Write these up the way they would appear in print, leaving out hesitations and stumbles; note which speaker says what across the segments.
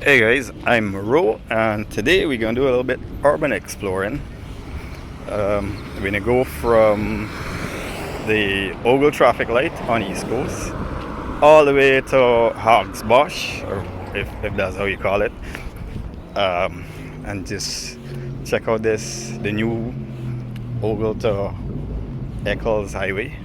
Speaker 1: Hey guys, I'm Ro, and today we're gonna do a little bit urban exploring. We're gonna go from the Ogle traffic light on East Coast all the way to Hogs Bosch, or if that's how you call it, and just check out the new Ogle to Eccles highway.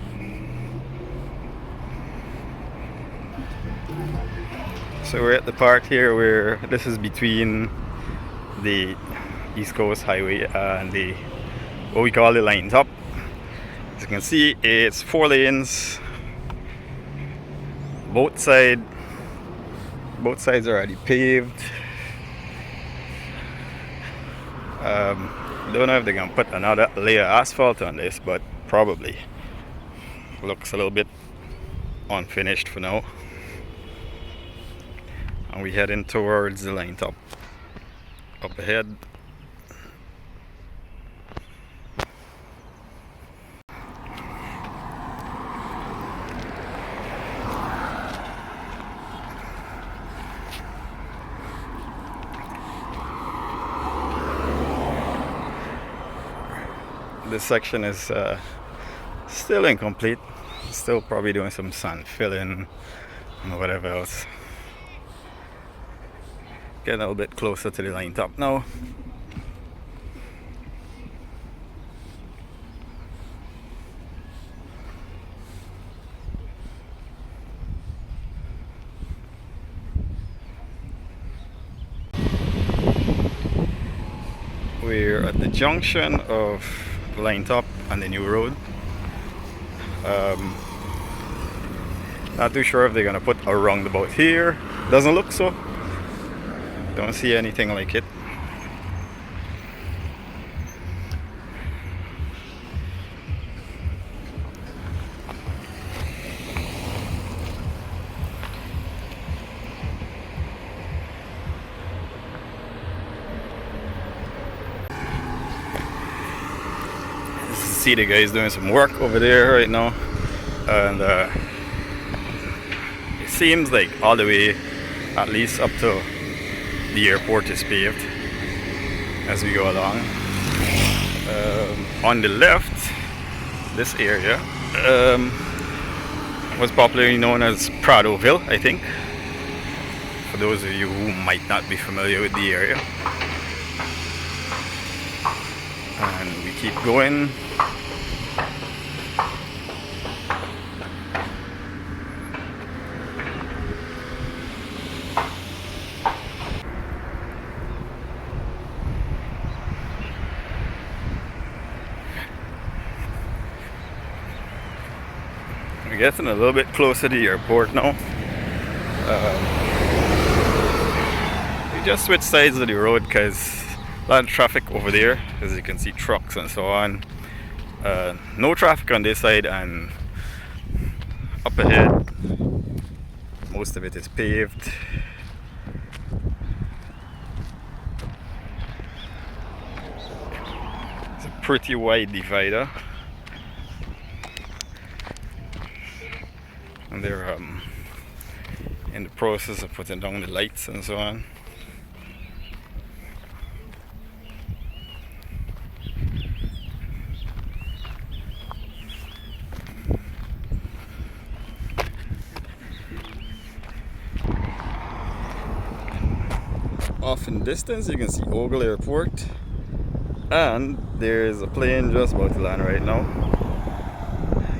Speaker 1: So we're at the part here where this is between the East Coast Highway and the what we call the line top. As you can see, it's 4 lanes. Both sides are already paved. Don't know if they're gonna put another layer of asphalt on this, but probably. Looks a little bit unfinished for now. And we're heading towards the line top up ahead. This section is still incomplete. Still probably doing some sand filling and whatever else. Getting a little bit closer to the line top now. We're at the junction of line top and the new road. Not too sure if they're gonna put a roundabout here. Doesn't look so. Don't see anything like it. See the guys doing some work over there right now, and it seems like all the way at least up to the airport is paved as we go along. On the left, this area was popularly known as Pradoville, I think, for those of you who might not be familiar with the area. And we keep going. We're getting a little bit closer to the airport now. We just switched sides of the road because a lot of traffic over there, as you can see, trucks and so on. No traffic on this side, and up ahead most of it is paved. It's a pretty wide divider, and they're in the process of putting down the lights and so on. Off in the distance you can see Ogle Airport, and there's a plane just about to land right now.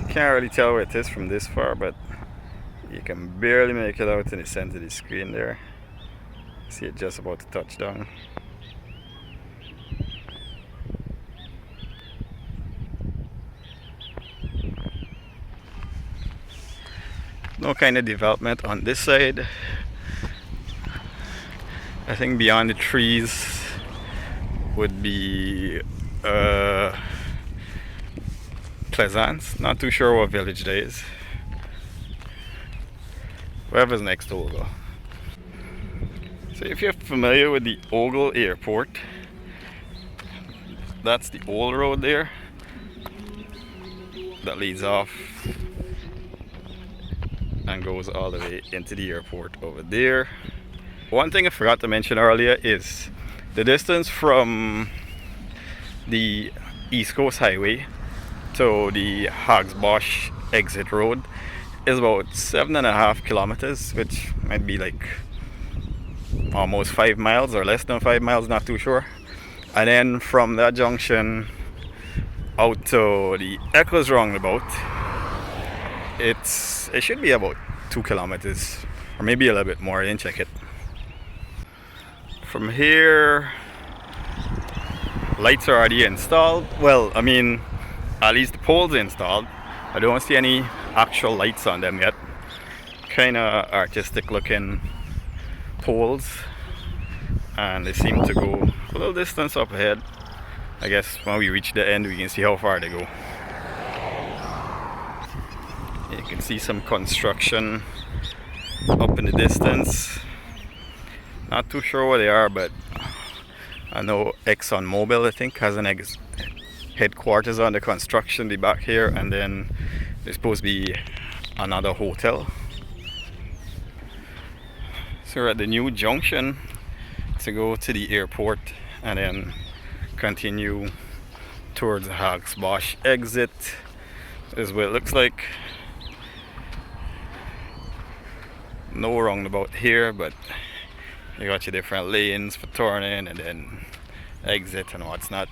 Speaker 1: Can't really tell where it is from this far, but you can barely make it out in the center of the screen there. See it just about to touch down. No kind of development on this side. I think beyond the trees would be Pleasance. Not too sure what village that is. Wherever's next to Ogle. So if you're familiar with the Ogle Airport, that's the old road there that leads off and goes all the way into the airport over there. One thing I forgot to mention earlier is the distance from the East Coast Highway to the Hogs Bosch exit road is about 7.5 kilometers, which might be like almost 5 miles or less than 5 miles, not too sure. And then from that junction out to the Eccles roundabout, it should be about 2 kilometers or maybe a little bit more. I didn't check it. From here, lights are already installed. Well, I mean, at least the poles installed. I don't see any actual lights on them yet. Kind of artistic looking poles, and they seem to go a little distance up ahead. I guess when we reach the end we can see how far they go. You can see some construction up in the distance. Not too sure what they are, but I know Exon Mobil, I think, has an headquarters on the construction back here, and then there's supposed to be another hotel. So we're at the new junction to go to the airport and then continue towards the Hogs Bosch exit. This is what it looks like. No roundabout here, but you got your different lanes for turning and then exit and what's not.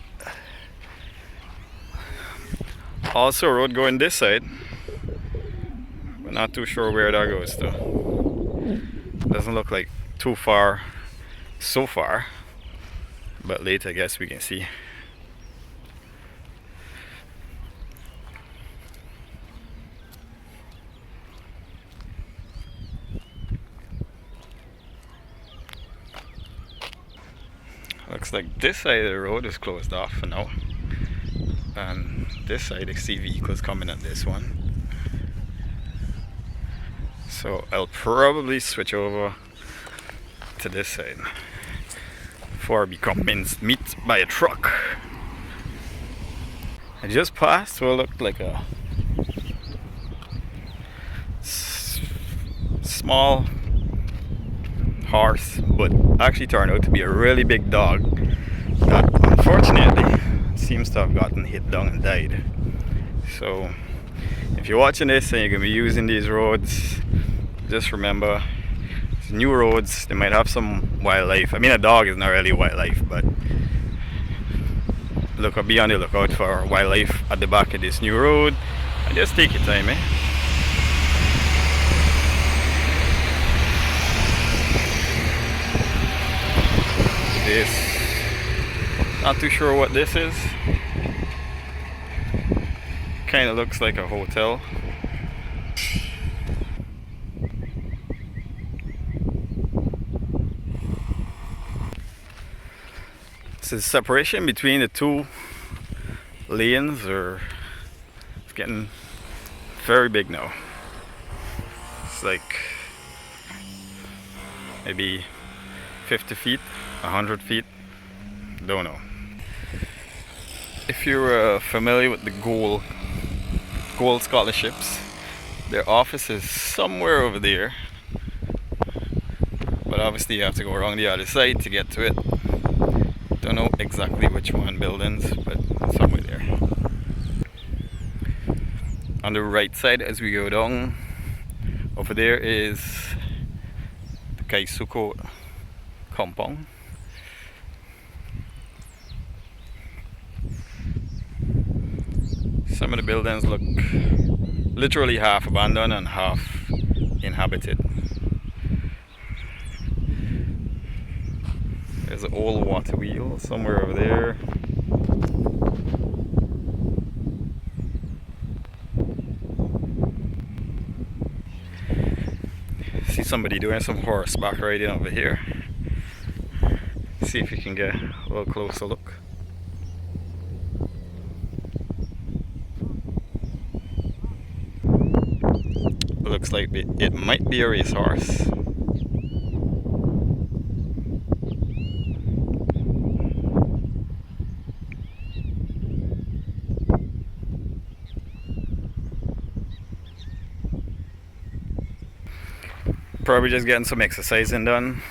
Speaker 1: Also a road going this side, but not too sure where that goes to. Doesn't look like too far so far, but later I guess we can see. Looks like this side of the road is closed off for now, and this side I see vehicles coming at this one, so I'll probably switch over to this side before I become minced meat by a truck. I just passed what looked like a small horse, but actually turned out to be a really big dog that unfortunately seems to have gotten hit down and died. So if you're watching this and you're going to be using these roads, just remember, it's new roads, they might have some wildlife. I mean, a dog is not really wildlife, but be on the lookout for wildlife at the back of this new road, and just take your time, eh? This, not too sure what this is. Kind of looks like a hotel. So the separation between the two lanes it's getting very big now. It's like maybe 50 feet, 100 feet, don't know. If you're familiar with the Gold scholarships, their office is somewhere over there, but obviously you have to go around the other side to get to it. Don't know exactly which one buildings, but somewhere there. On the right side as we go down, over there is the Kaisuko compound. Some of the buildings look literally half abandoned and half inhabited. There's an old water wheel somewhere over there. See somebody doing some horseback riding over here. See if you can get a little closer look. Looks like it might be a racehorse. Probably just getting some exercising done.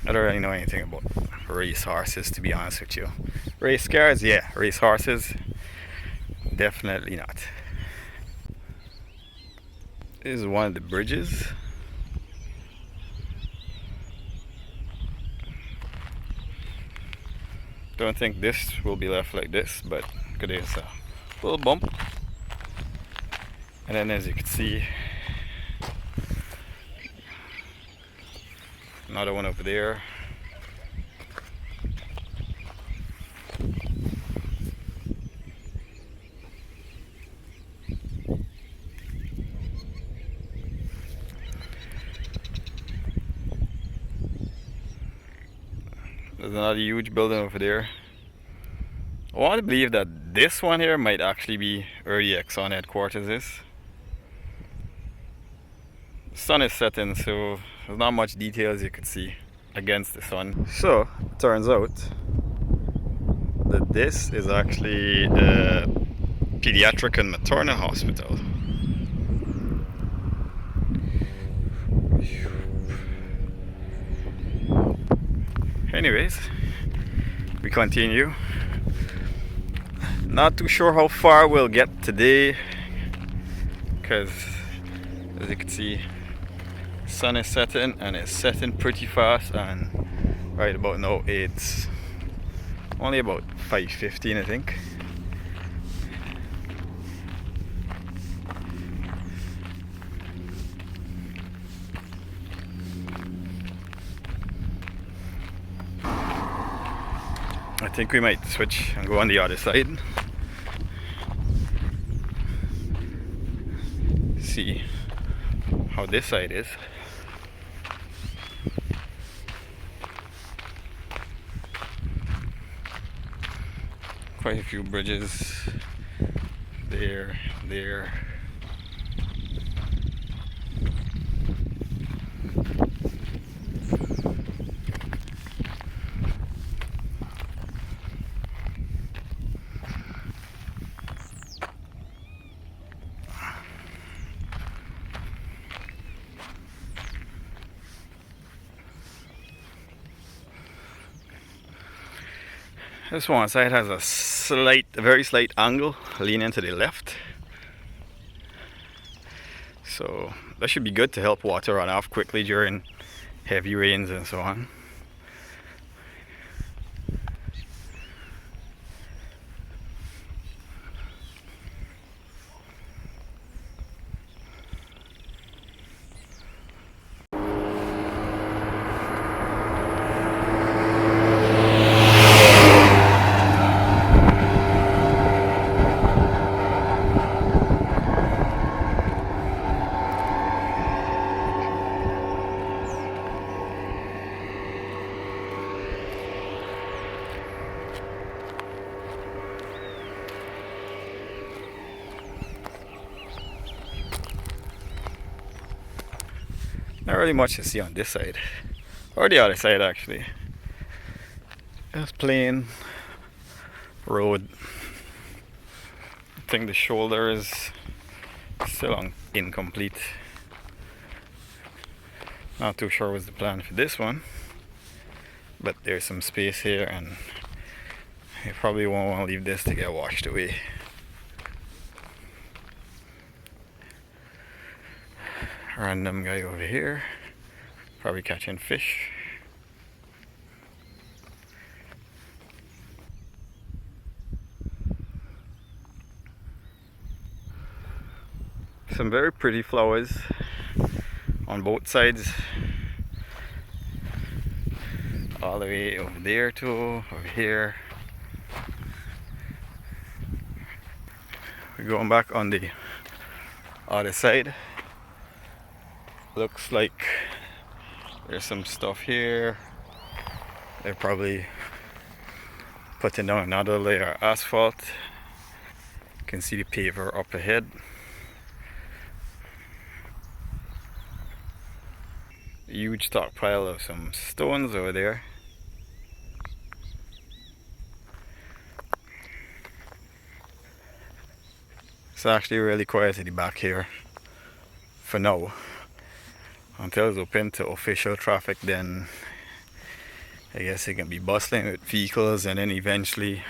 Speaker 1: I don't really know anything about race horses, to be honest with you. Race cars, yeah. Race horses, definitely not. This is one of the bridges. Don't think this will be left like this, but there's a little bump. And then as you can see, another one over there. There's another huge building over there. I want to believe that this one here might actually be where the Exon headquarters is. The sun is setting, so there's not much details you could see against the sun. So, turns out that this is actually the pediatric and maternal hospital. Anyways, we continue. Not too sure how far we'll get today, because as you can see, sun is setting and it's setting pretty fast, and right about now it's only about 5:15, I think. I think we might switch and go on the other side. See how this side is. Quite a few bridges there. This one side has a very slight angle leaning to the left, so that should be good to help water run off quickly during heavy rains and so on. Not really much to see on this side, or the other side actually. Just plain road. I think the shoulder is still incomplete. Not too sure what's the plan for this one, but there's some space here, and you probably won't want to leave this to get washed away. Random guy over here, probably catching fish. Some very pretty flowers on both sides, all the way over there to over here. We're going back on the other side. Looks like there's some stuff here. They're probably putting down another layer of asphalt. You can see the paver up ahead. A huge stockpile of some stones over there. It's actually really quiet at the back here for now. Until it's open to official traffic, then I guess it can be bustling with vehicles, and then eventually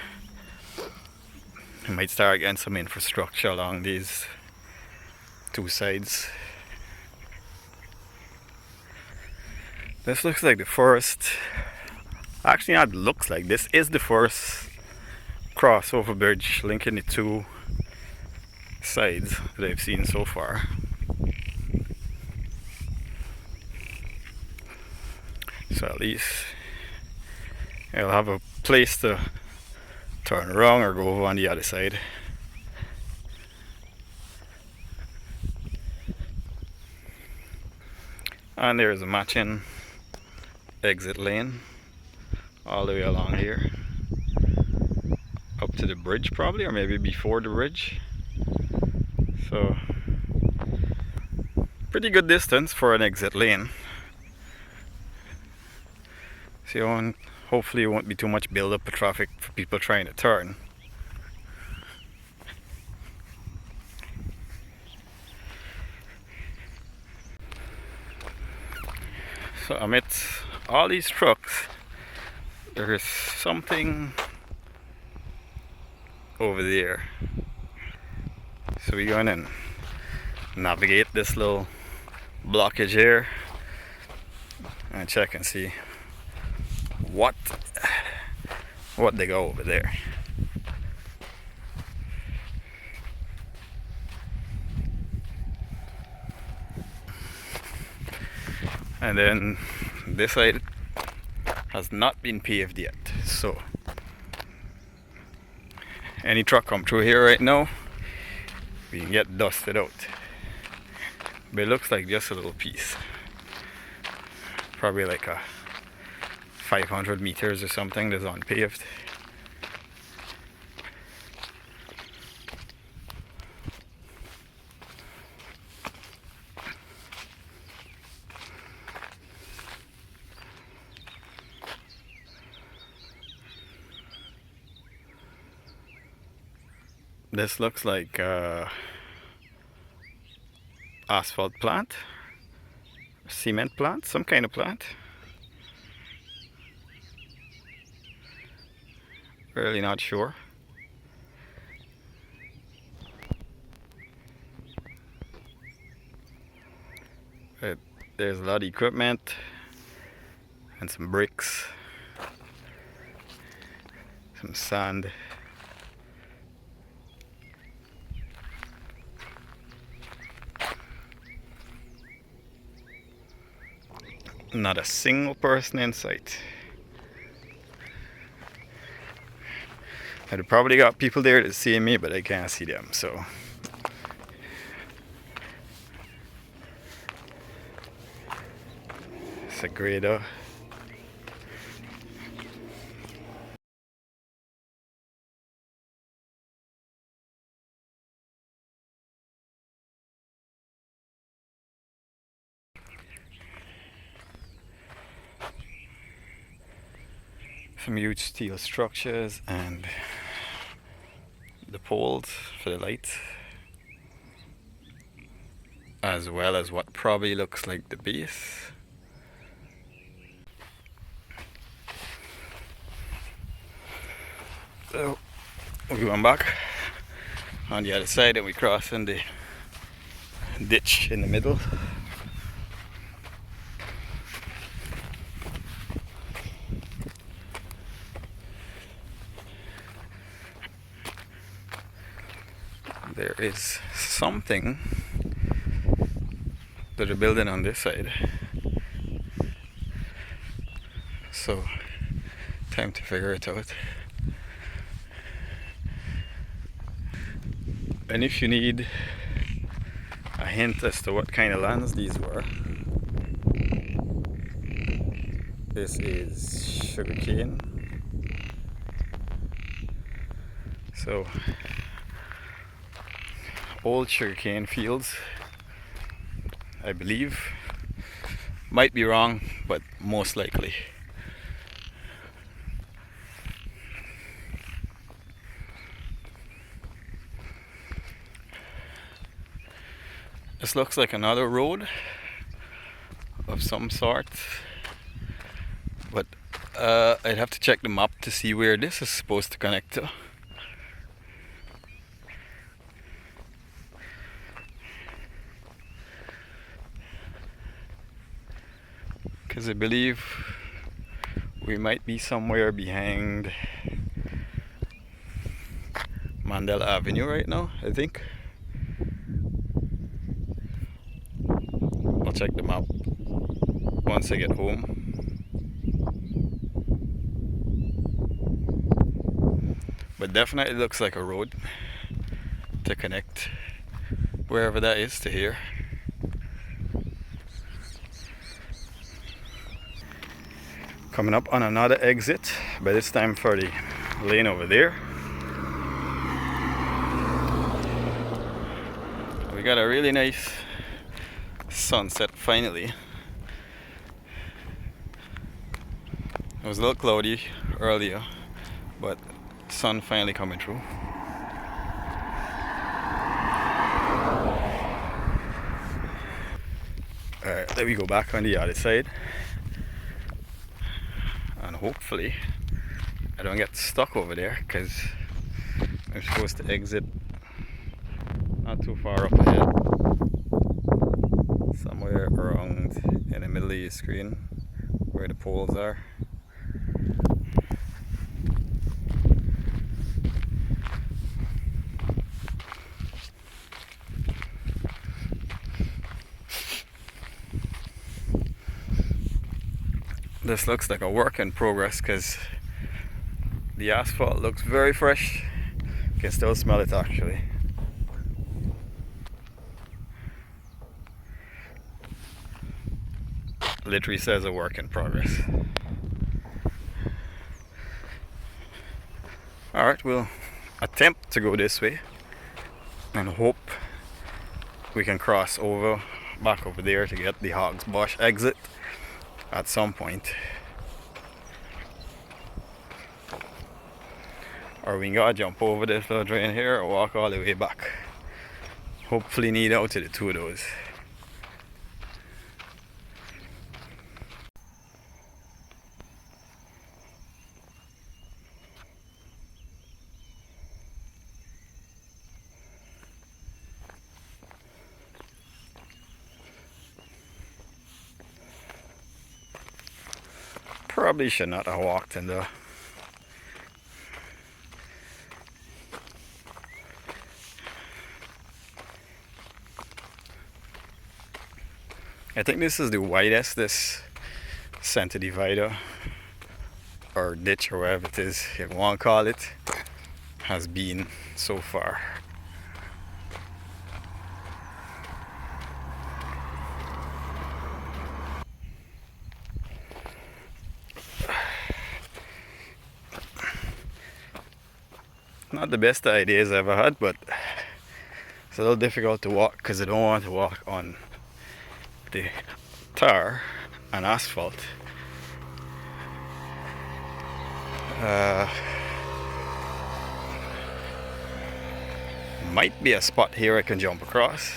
Speaker 1: we might start getting some infrastructure along these two sides. This looks like the first, actually not looks like, this is the first crossover bridge linking the two sides that I've seen so far. So at least I'll have a place to turn around or go over on the other side. And there's a matching exit lane all the way along here up to the bridge, probably, or maybe before the bridge. So pretty good distance for an exit lane. So hopefully it won't be too much build up of traffic for people trying to turn. So amidst all these trucks, there is something over there. So we're going to navigate this little blockage here and check and see what they got over there. And then this side has not been paved yet, so any truck come through here right now, we can get dusted out. But it looks like just a little piece, probably like a 500 meters or something that's unpaved. This looks like asphalt plant, cement plant, some kind of plant. Really not sure. But there's a lot of equipment and some bricks, some sand. Not a single person in sight. I'd probably got people there to see me, but I can't see them, so. It's a grader. Some huge steel structures and the poles for the lights, as well as what probably looks like the base. So we're going back on the other side and we cross in the ditch in the middle. There is something that they're building on this side, so time to figure it out. And if you need a hint as to what kind of lands these were, this is sugarcane. So old sugarcane fields, I believe. Might be wrong, but most likely. This looks like another road of some sort, but I'd have to check the map to see where this is supposed to connect to. Because I believe we might be somewhere behind Mandela Avenue right now, I think. I'll check the map once I get home. But definitely looks like a road to connect wherever that is to here. Coming up on another exit, but this time for the lane over there. We got a really nice sunset finally. It was a little cloudy earlier, but sun finally coming through. Alright, let me go back on the other side. And hopefully I don't get stuck over there, because I'm supposed to exit not too far up ahead. Somewhere around in the middle of your screen where the poles are. This looks like a work in progress because the asphalt looks very fresh. You can still smell it actually. Literally says a work in progress. Alright, we'll attempt to go this way and hope we can cross over back over there to get the Hogs Bosch exit at some point. Or we gotta jump over this little drain here or walk all the way back. Hopefully need out to the two of those. Probably should not have walked in there. I think this is the widest this center divider or ditch or whatever it is you want to call it has been so far. Not the best ideas I ever had, but it's a little difficult to walk because I don't want to walk on the tar and asphalt. Might be a spot here I can jump across.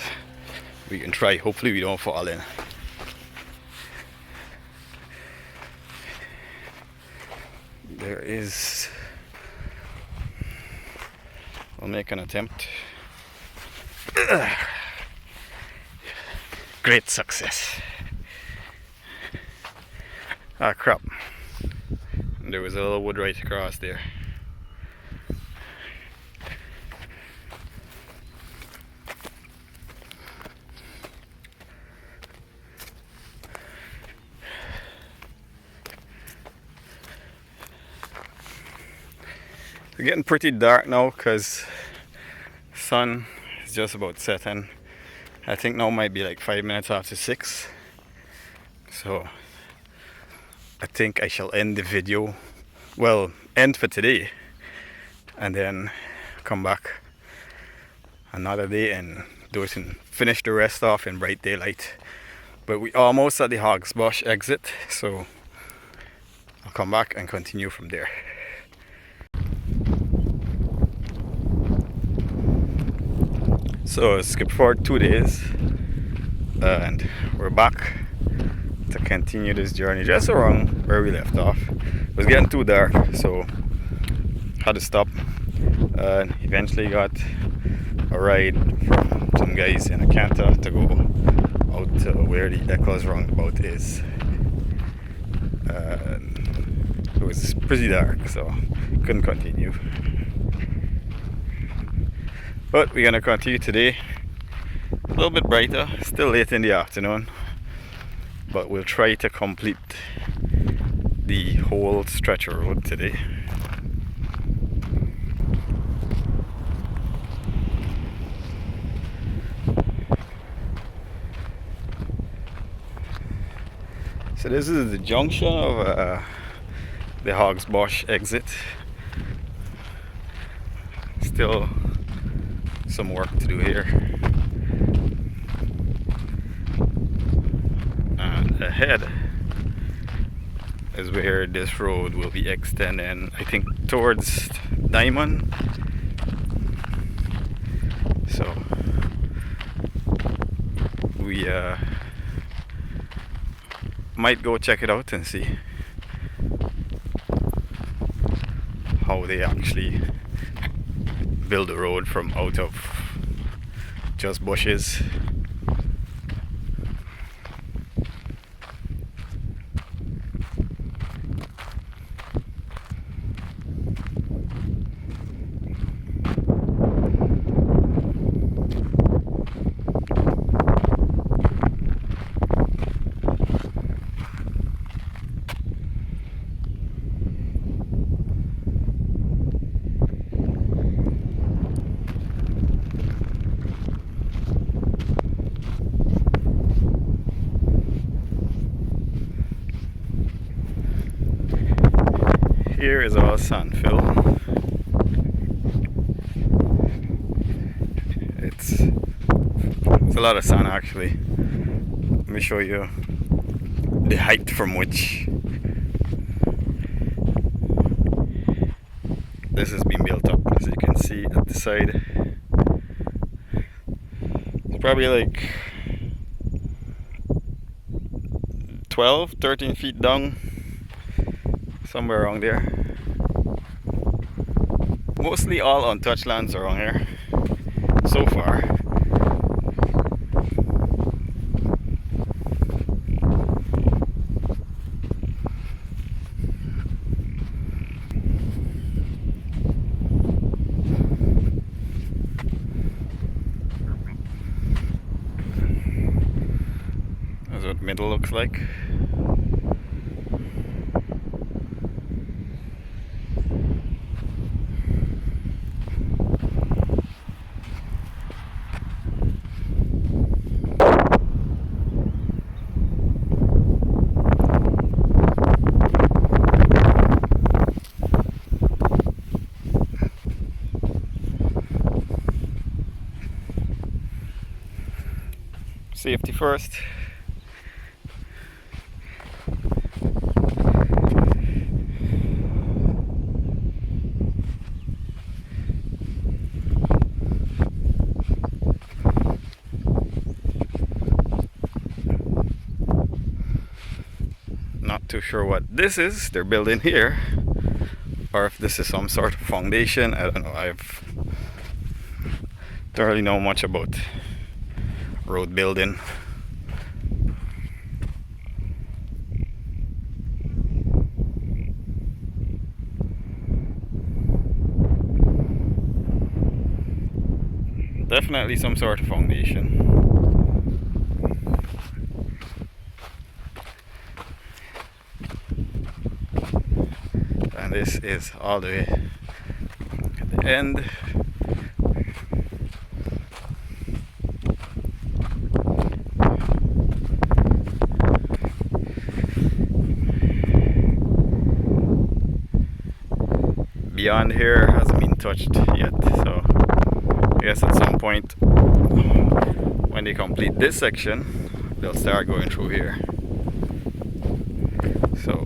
Speaker 1: We can try, hopefully we don't fall in. There is... I'll make an attempt. Great success. Ah crap. There was a little wood right across there. It's getting pretty dark now because sun is just about setting. I think now might be like 5 minutes after 6. So I think I shall end the video. Well, end for today. And then come back another day and do it and finish the rest off in bright daylight. But we almost at the Hogs Bosch exit. So I'll come back and continue from there. So skip forward 2 days and we're back to continue this journey just around where we left off. It was getting too dark, so had to stop, and eventually got a ride from some guys in a canter to go out to where the Eccles roundabout is. It was pretty dark, so couldn't continue. But we're gonna continue today. A little bit brighter, still late in the afternoon, but we'll try to complete the whole stretch of road today. So this is the junction of the Hogs Bosch exit. Still some work to do here. And ahead is where this road will be extending, I think, towards Diamond. So we might go check it out and see how they actually build a road from out of just bushes. Here is all sand fill. It's a lot of sand actually. Let me show you the height from which this has been built up. As you can see at the side, it's probably like 12-13 feet down, somewhere around there. Mostly all untouched lands around here so far. That's what middle looks like. Safety first. Not too sure what this is they're building here, or if this is some sort of foundation. I don't know. Don't really know much about road building. Definitely some sort of foundation. And this is all the way at the end. Beyond here hasn't been touched yet, so I guess at some point when they complete this section they'll start going through here. So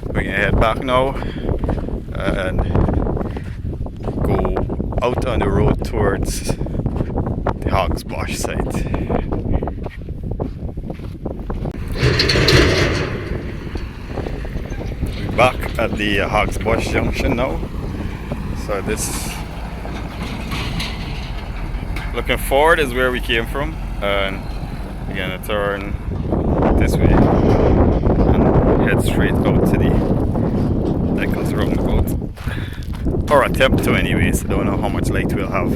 Speaker 1: we're gonna head back now and go out on the road towards the Hogs Bosch site. back at the Hogs Bosch junction now. So this, looking forward, is where we came from, and we're gonna turn this way and head straight out to the Eccles roundabout, or attempt to anyways. I don't know how much light we'll have.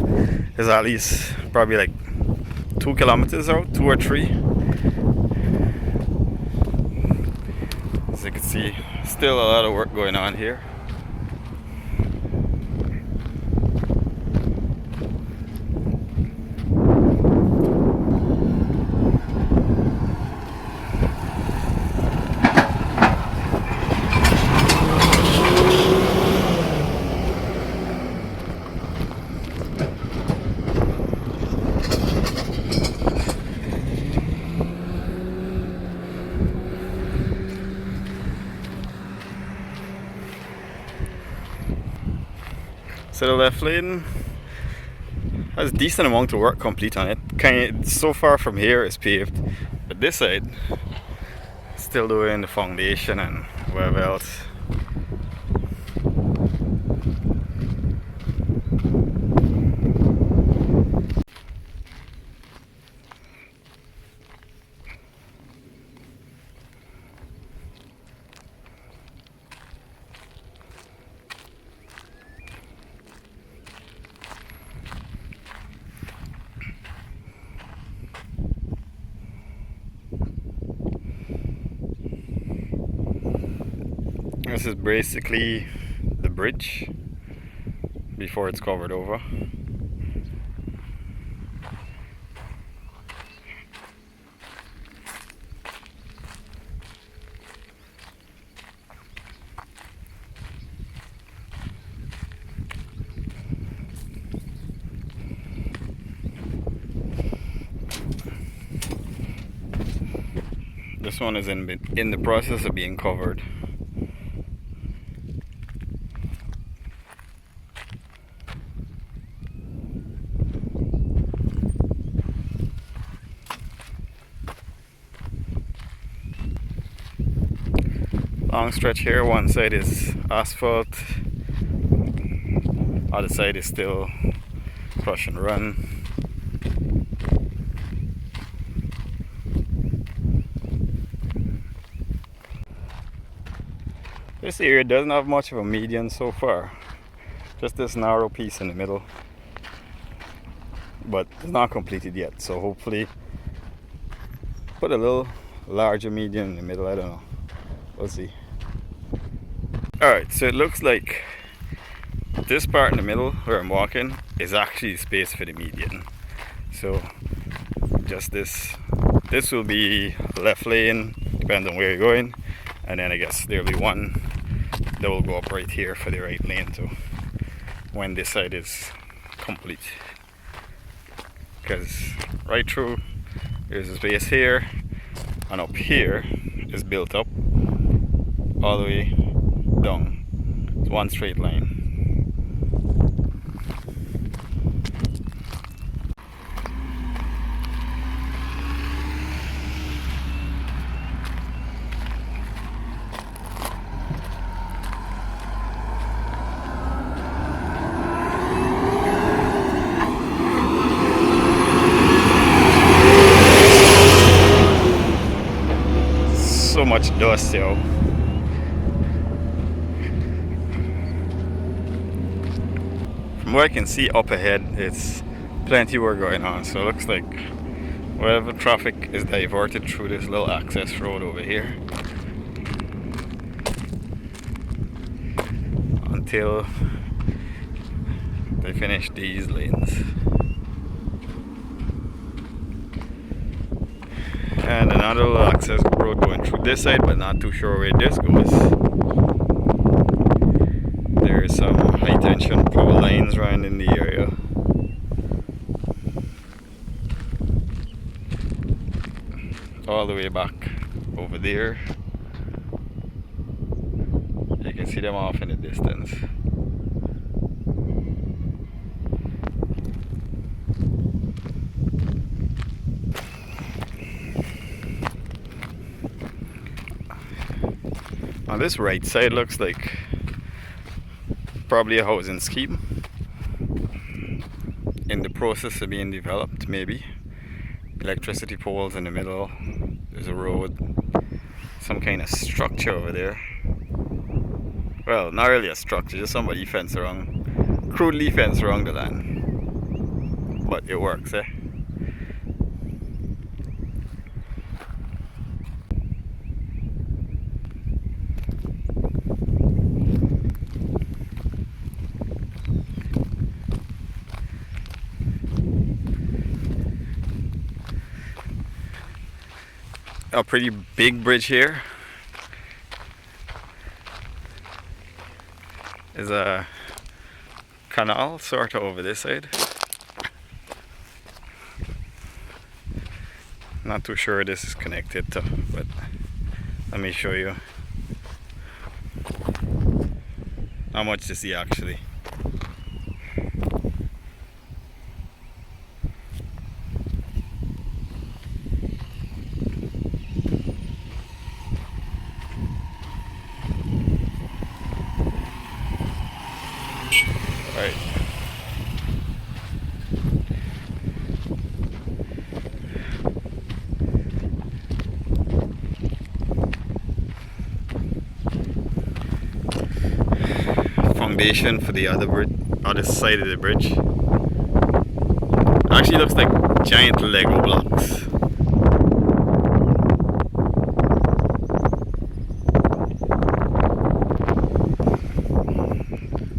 Speaker 1: It's at least probably like 2 kilometers out, 2 or 3. As you can see, still a lot of work going on here. So the left lane has a decent amount of work complete on it. So far from here is paved, but this side still doing the foundation and whatever else. This is basically the bridge before it's covered over. This one is in the process of being covered. Long stretch here, one side is asphalt, other side is still crush and run. This area doesn't have much of a median so far, just this narrow piece in the middle, but it's not completed yet, so hopefully put a little larger median in the middle. I don't know, we'll see. Alright, so it looks like this part in the middle where I'm walking is actually space for the median. So just this will be left lane, depends on where you're going, and then I guess there'll be one that will go up right here for the right lane too when this side is complete. Because right through there's a space here, and up here is built up all the way down. It's one straight line. So much dust, yo. From what I can see up ahead, it's plenty of work going on, so it looks like whatever traffic is diverted through this little access road over here until they finish these lanes. And another little access road going through this side, but not too sure where this goes. There is some high tension power lines around in the area. All the way back over there. You can see them off in the distance. On this right side looks like probably a housing scheme in the process of being developed, maybe. Electricity poles in the middle, there's a road, some kind of structure over there. Well, not really a structure, just somebody crudely fenced around the land. But it works, eh? A pretty big bridge here. There's a canal sort of over this side. Not too sure this is connected to, but let me show you how much to see actually. Right. Foundation for the other side of the bridge. Actually looks like giant Lego blocks.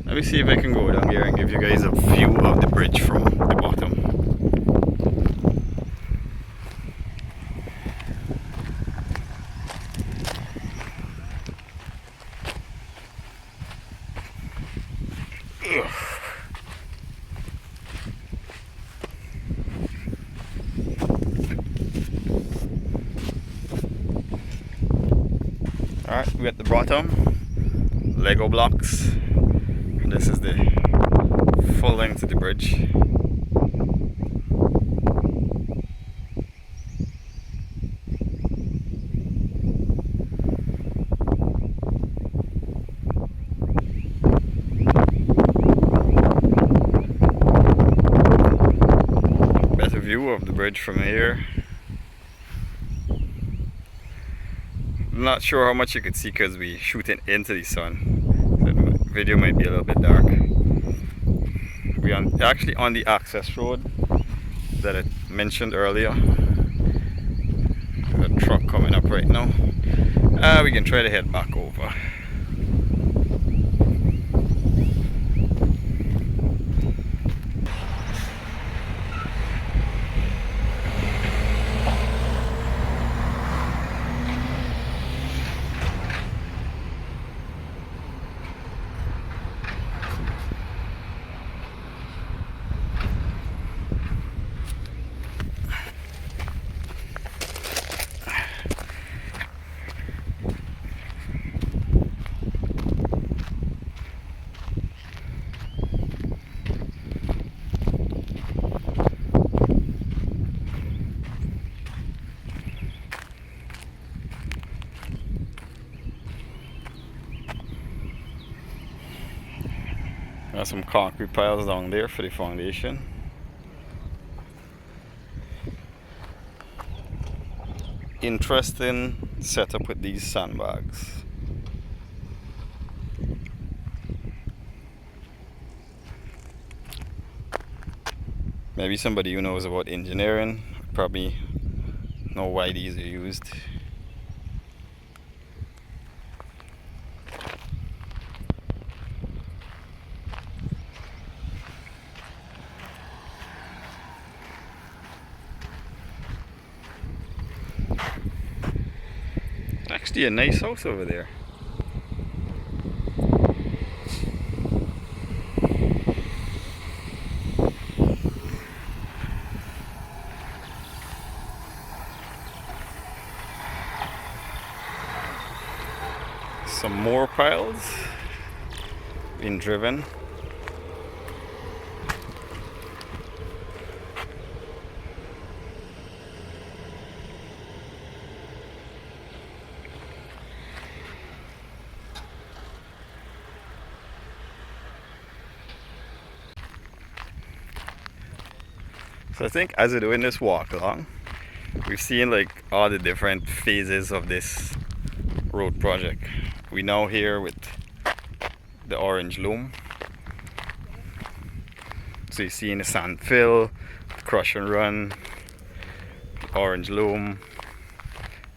Speaker 1: Let me see if I can go down here and give you guys a view of the bridge from the bottom. Ugh. Alright, we're at the bottom. Lego blocks. This is the full length of the bridge. Better view of the bridge from here. I'm not sure how much you could see because we shoot it into the sun. The video might be a little bit dark. We're actually on the access road that I mentioned earlier. There's a truck coming up right now. We can try to head back over. Got some concrete piles down there for the foundation. Interesting setup with these sandbags. Maybe somebody who knows about engineering probably know why these are used. Actually a nice house over there. Some more piles being driven. So I think as we're doing this walk along, we've seen like all the different phases of this road project. We now here with the orange loom. So you're seeing the sand fill, the crush and run, the orange loom,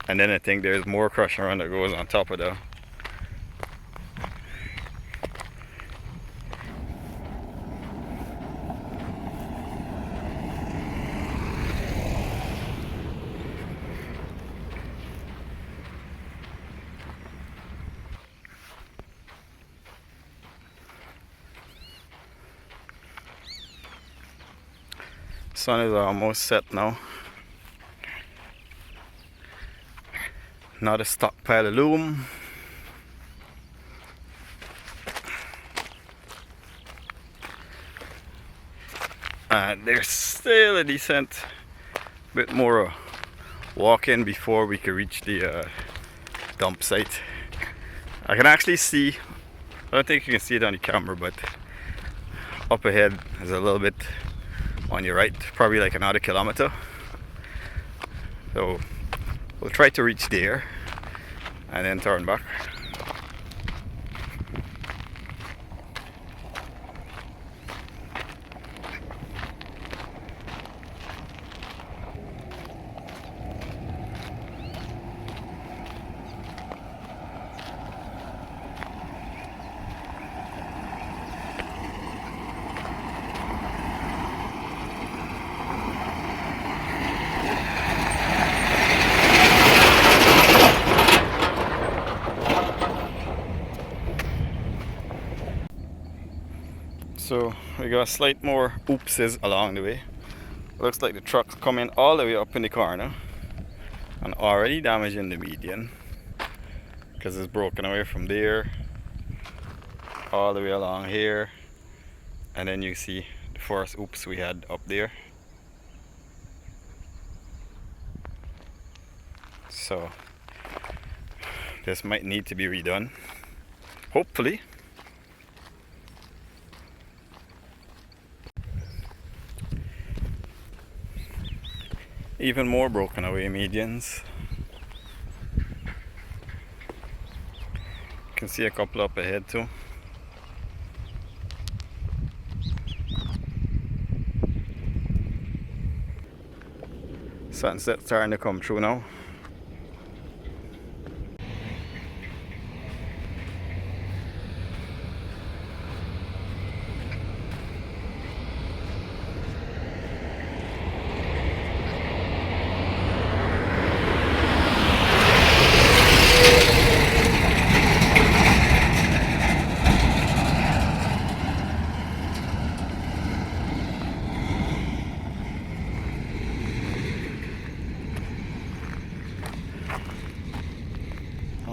Speaker 1: and then I think there's more crush and run that goes on top of the sun is almost set now. Another stockpile of loom. And there's still a decent bit more walking before we can reach the dump site. I can actually see, I don't think you can see it on the camera, but up ahead is a little bit on your right, probably like another kilometer. So we'll try to reach there and then turn back. So we got slight more oopses along the way. Looks like the truck's coming all the way up in the corner and already damaging the median because it's broken away from there all the way along here, and then you see the first oops we had up there. So this might need to be redone, hopefully. Even more broken away medians. You can see a couple up ahead too. Sunset's starting to come through now.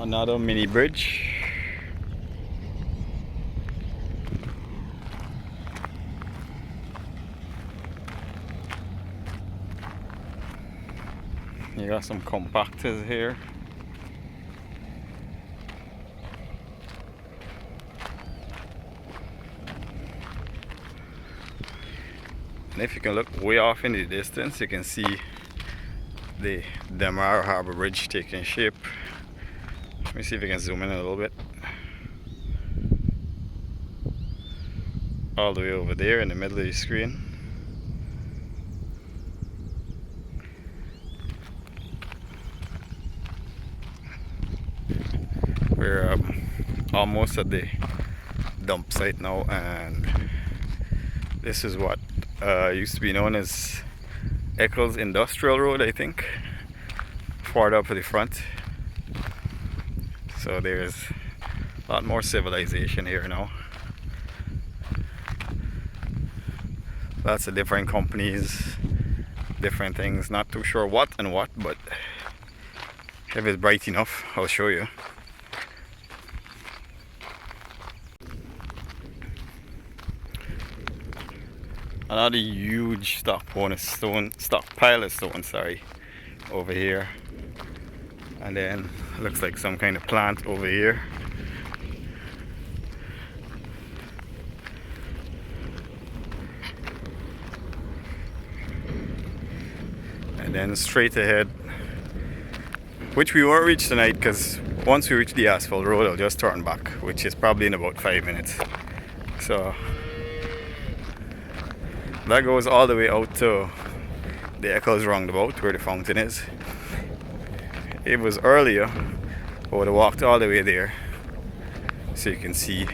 Speaker 1: Another mini bridge. You got some compactors here. And if you can look way off in the distance, you can see the Demerara Harbor Bridge taking shape. Let me see if I can zoom in a little bit. All the way over there in the middle of the screen. We're almost at the dump site now, and this is what used to be known as Eccles Industrial Road, I think, far up to the front. So there's a lot more civilization here now. Lots of different companies, different things. Not too sure what and what, but if it's bright enough, I'll show you. Another huge stockpile of stone, sorry, over here. And then looks like some kind of plant over here. and then straight ahead, which we won't reach tonight because once we reach the asphalt road I'll just turn back, which is probably in about 5 minutes. So that goes all the way out to the Eccles roundabout where the fountain is. It was earlier, I would have walked all the way there so you can see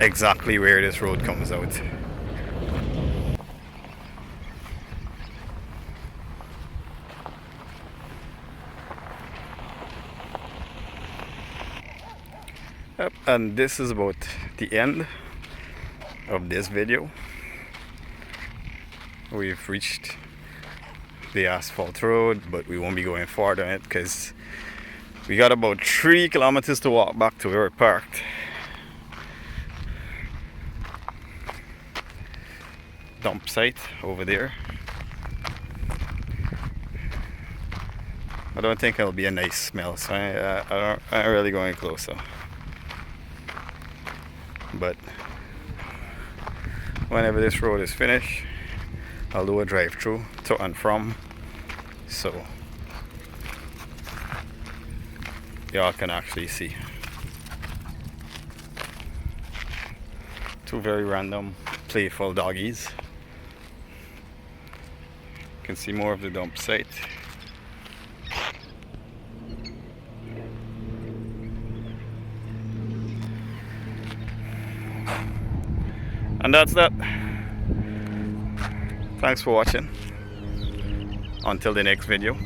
Speaker 1: exactly where this road comes out. Yep, and this is about the end of this video. We've reached the asphalt road, but we won't be going farther on it because we got about 3 kilometers to walk back to where we're parked. Dump site over there. I don't think it'll be a nice smell, so I'm not really going closer. But whenever this road is finished, I'll do a drive-through to and from, so y'all can actually see. Two very random, playful doggies. You can see more of the dump site. And that's that. Thanks for watching. Until the next video.